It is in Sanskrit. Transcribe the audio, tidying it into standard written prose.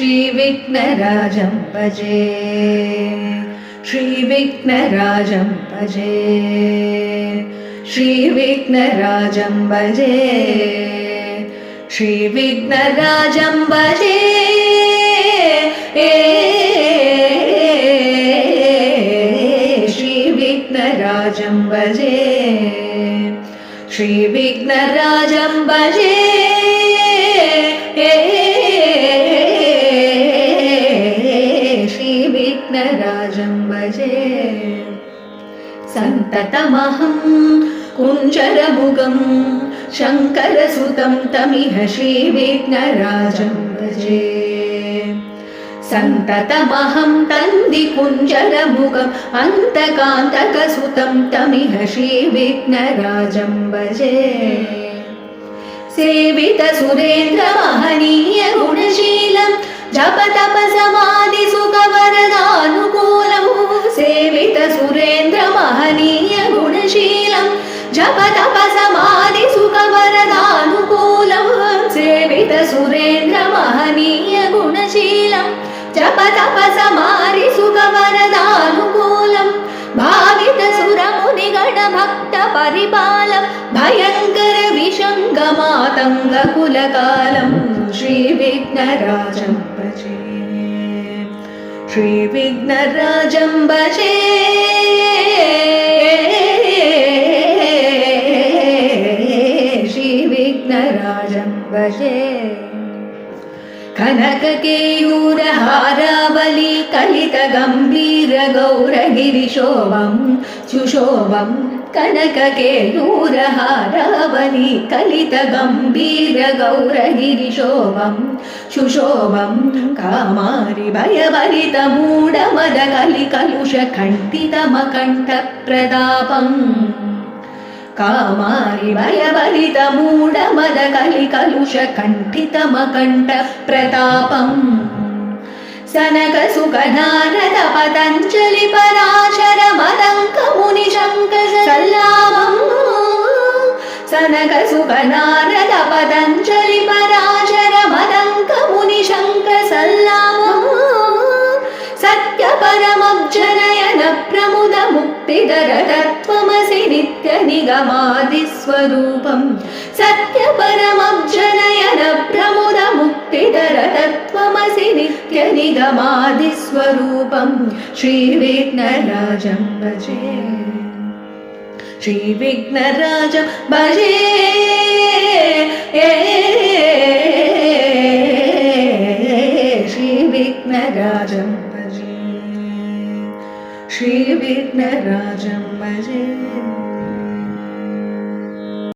श्रीविघ्नराजं भजे श्रीविघ्नराजं भजे श्रीविघ्नराजं भजे श्रीविघ्नराजं भजे श्रीविघ्नराजं भजे श्रीविघ्नराजं भजे श्रीविघ्नराजं भजे सन्ततमहं कुञ्जरमुगं शङ्करसुतं तमिह श्रीविघ्नराजं भजे सन्ततमहं तन्दिकुञ्जरमुगम् अन्तकान्तकसुतं तमिह श्रीविघ्नराजं भजे सेवितसुरेन्द्रमहनीयगुणशीलं जपतपसमाधिसुखवरदानुकूलं सेवितसुरेन्द्रमहनीयगुणशीलं जपतपसमाधिसुखवरदानुकूलं सेवितसुरेन्द्रमहनीयगुणशीलं जपतपसमाधिसुखवरदानुकूलं भावितसुरमुनिगणभक्तपरिपालं भयङ्कर विशङ्गमातङ्गकुलकालं श्रीविघ्नराजं भजे श्रीविघ्नराजं भजे श्रीविघ्नराजं भजे कनककेयूरहारावली कलितगम्भीरगौरगिरिशोभं सुशोभं कनककेयूरहारावली कलितगम्भीरगौरगिरिशोभं सुशोभं कामारि भयभरितमूढमदकलिकलुषखण्डितमकण्ठप्रदापम् कामारि भयभरितमूढमदकलिकलुषकण्ठितमकण्ठप्रतापम् सनकसुखनारद पतञ्जलि पराशर मदङ्कमुनिशङ्करसल्लाभम् सनकसुखनारद पतञ्जलि पराशर मदङ्कमुनिशङ्करसल्लाभम् सत्यपरमब्जनयन प्रमुद मुक्तिदर तत्त्वमसि नित्यनिगमादिस्वरूपं सत्यपरमब्जनयन प्रमुद मुक्तिदर तत्त्वमसि नित्यनिगमादिस्वरूपं श्रीविघ्नराजं भजे श्रीविघ्नराजं भजे श्रीविघ्नराजं श्रीविघ्नराजं भजे।